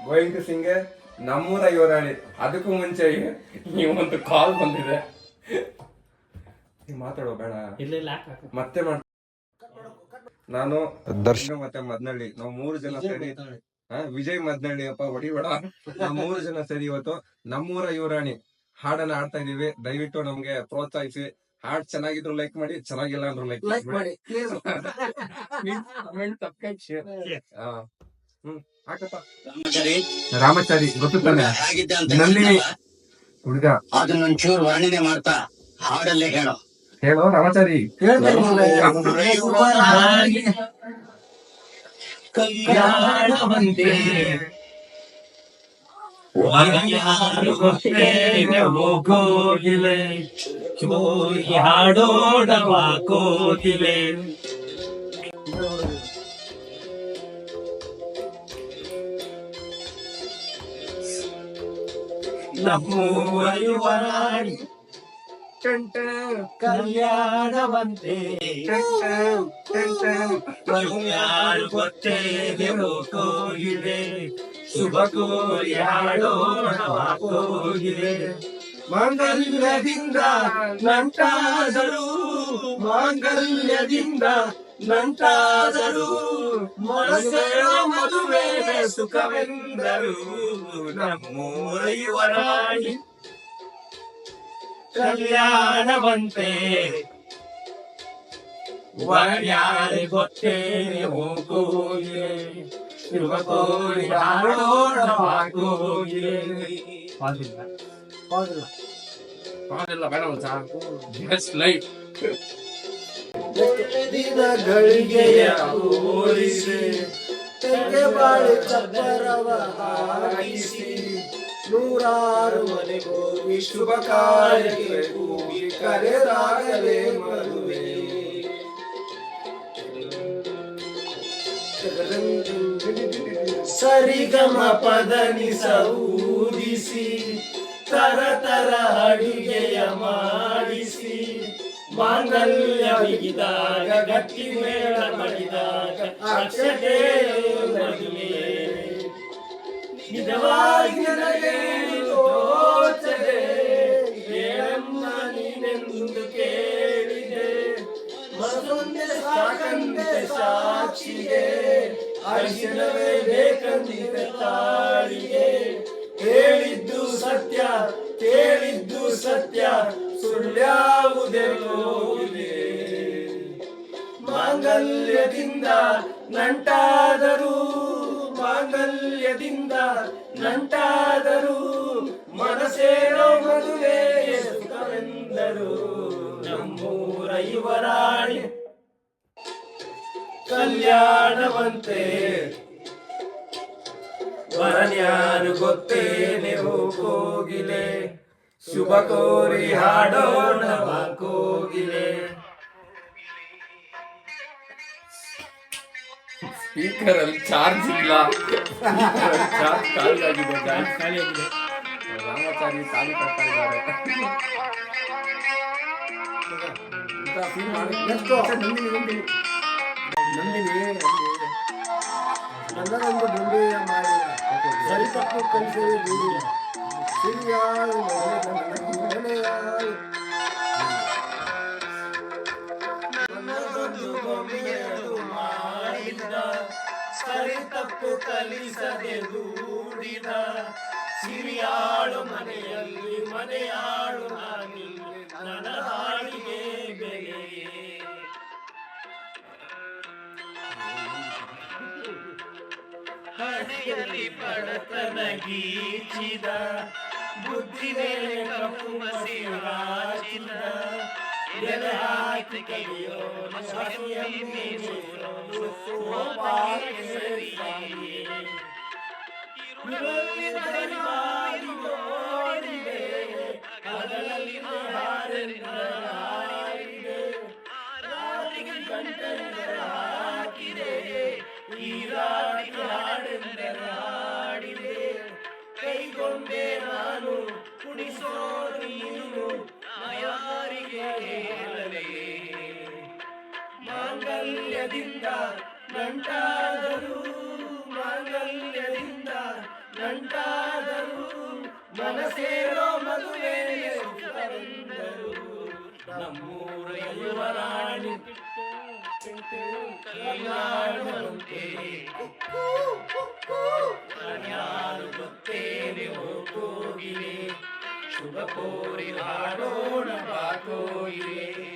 Going Singh ನಮ್ಮೂರ ಯುವರಾಣಿ. ಅದಕ್ಕೂ ಮುಂಚೆ ಈ ಒಂದು ಕಾಲ್ ಬಂದಿದೆ, ಮಾತಾಡೋ ಬೇಡ ಮತ್ತೆ ನಾನು ದರ್ಶನ್ ಮತ್ತೆ ಮದ್ನಳ್ಳಿ, ನಾವು 3 ಜನ ಸೇರಿ ವಿಜಯ್ ಮದ್ನಳ್ಳಿ ಅಪ್ಪ ಹೊಡಿಬೇಡ, ನಾವು 3 ಜನ ಸೇರಿ ಇವತ್ತು ನಮ್ಮೂರ ಯುವರಾಣಿ ಹಾಡನ್ನ ಆಡ್ತಾ ಇದೀವಿ. ದಯವಿಟ್ಟು ನಮ್ಗೆ ಪ್ರೋತ್ಸಾಹಿಸಿ. ಹಾಡ್ ಚೆನ್ನಾಗಿದ್ರು ಲೈಕ್ ಮಾಡಿ, ಚೆನ್ನಾಗಿಲ್ಲ ಅಂದ್ರು ಲೈಕ್ ಮಾಡಿ. ರಾಮಚಾರಿ ಗೊತ್ತಾನೆ, ನಂದಿನಿ ಹುಡುಗ, ಅದನ್ನೊಂಚೂರು ವರ್ಣನೆ ಮಾಡ್ತಾ ಹಾಡಲ್ಲೇ ಹೇಳೋ ರಾಮಚಾರಿ. ಕಲ್ಯಾಣವಂತೆ ಕೋಗಿಲೆ ಚೋರಿ ಹಾಡೋಡವ ಕೋಗಿಲೆ. ನಮ್ಮೂರ ಯುವರಾಣಿ ಕಲ್ಯಾಣವಂತೆ ಯಾರು ಗೊತ್ತೇನೆವೋ ಕೋಗಿಲೆ, ಶುಭ ಕೋರಿ ಹಾಡೋಣವ ಕೋಗಿಲೆ. ಮಾಂಗಲ್ಯದಿಂದ ನಂಟಾದರು, ಮಾಂಗಲ್ಯದಿಂದ ನಂಟಾದರು, ಮನಸ್ಸೇರೋ ಮದುವೆ ಸುಖವೆಂದರು. ನಮ್ಮೂರ ಯುವರಾಣಿ ಕಲ್ಯಾಣವಂತೆ ಯಾರೇ ಗೊತ್ತೇನೆವೋ ಕೋಗಿಲೆ, ಶುಭ ಕೋರಿ ಹಾಡೋಣವ ಕೋಗಿಲೆ. ದಿನ ಗಳಿಗೆಯ ಹೋಲಿಸಿ ತೆಗೆ ಬಾಳಿ ಚಪ್ಪರವ ಹಾಕಿಸಿ, ನೂರಾರು ಮನೆಗೋಗಿ ಶುಭ ಕಾರ್ಯಕ್ಕೆ ಕೂಗಿ ಕರೆದಾಗಲೇ ಮದುವೆ. ಸರಿಗಮ ಪದನಿಸ ಊದಿಸಿ, ತರ ತರ ಅಡುಗೆಯ ಮಾಡಿಸಿ, ಮಾಂಗಲ್ಯ ಬಿಗಿದಾಗ ಗಟ್ಟಿ ಮೇಳ ಮಾಡಿದಾಗ ಅಕ್ಷತೆ ಮದುವೆ. ನಿಜವಾಗಿ ನನಗೆ ತೋಚದೆ, ಹೇಳಮ್ಮ ನೀನೆಂದು ಕೇಳಿದೆ, ಮನಸೊಂದೆ ಸಾಕಂದೆ ಸಾಕ್ಷಿಗೆ, ಅರಿಶಿನವೇ ಬೇಕಂದಿದೆ ತಾಳಿಗೆ. ಹೇಳಿದ್ದು ಸತ್ಯ ಕೇಳಿದ್ದು ಸತ್ಯ, ಸುಳ್ಳ್ಯಾವುದೇ ಹೋಗಿದೆ. ಮಾಂಗಲ್ಯದಿಂದ ನಂಟಾದರು, ಮಾಂಗಲ್ಯದಿಂದ ನಂಟಾದರು, ಮನಸೇರೋ ಮದುವೆ ಸುಖವೆಂದರು. ನಮ್ಮೂರ ಯುವರಾಣಿ ಕಲ್ಯಾಣವಂತೆ ವರನ್ಯಾರು ಗೊತ್ತೇನೆವೋ ಕೋಗಿಲೆ, ಶುಭ ಕೋರಿ ಹಾಡೋಣವ ಕೋಗಿಲೆ. ಸ್ಪೀಕರ್ ಅಲ್ಲಿ ಚಾರ್ಜ್ ಇಲ್ಲ, ಚಾರ್ಜ್ ಖಾಲಿಯಾಗಿದೆ. ರಾಮಚಾರಿ ಖಾಲಿ ಕೊಡ್ತಾ ಇದ್ದಾರೆ. ನನ್ನದೊಂದು ದುಂಡಿಯ ಮಾಡಿ ಸರಿ ತಪ್ಪು ಕಲಿಸದೆ ದೂರಿಯ ಸಿರಿಯಾಳು ಮನೆಯಾಳು. ನನ್ನದೊಂದು ಗೊಂಬೆಯದು ಮಾಡಿದ, ಸರಿ ತಪ್ಪು ಕಲಿಸದೆ ದೂಡಿದ, ಸಿರಿಯಾಳು ಮನೆಯಲ್ಲಿ ಮನೆಯಾಳು ನಾನಿಲ್ಲಿ, ನನ್ನ ಹಾಡಿಗೆ ಬೆಲೆ. ಹಣೆಯಲ್ಲಿ ಬಡತನ ಗೀಚಿದ, ಬುದ್ಧಿ ಮೇಲೆ ಕಪ್ಪು ಮಸಿ ಹಾಚಿದ, ಎಲೆ ಹಾಕಿ ಕೈಯೋ ಅದರಲ್ಲಿ ಹಾಕಿದೆ, ಈ ರಾಣಿ ಹಾಡೆಂದರೆ ಹಾಡಿದೆ. ಕೈಗೊಂಡೆ ನಾನು ಕುಣಿಸೋರು ನೀನು, ಯಾರಿಗೆ ಹೇಳಲೇ. ಮಾಂಗಲ್ಯದಿಂದ ನಂಟಾದರು, ಮಾಂಗಲ್ಯದಿಂದ ನಂಟಾದರು ಮನಸೇರೋ ಮದುವೆಗೆ ಸುಖವೆಂದರು ನಮ್ಮೂರ ಯುವರಾಣಿ ಕಲ್ಯಾಣವಂತೆ ಯಾರು ಗೊತ್ತೇನೆ ಹೋಗೋಗಿಲೆ ಶುಭ ಕೋರಿ ಹಾಡೋಣ ಬಾಕೋಗಿಲೆ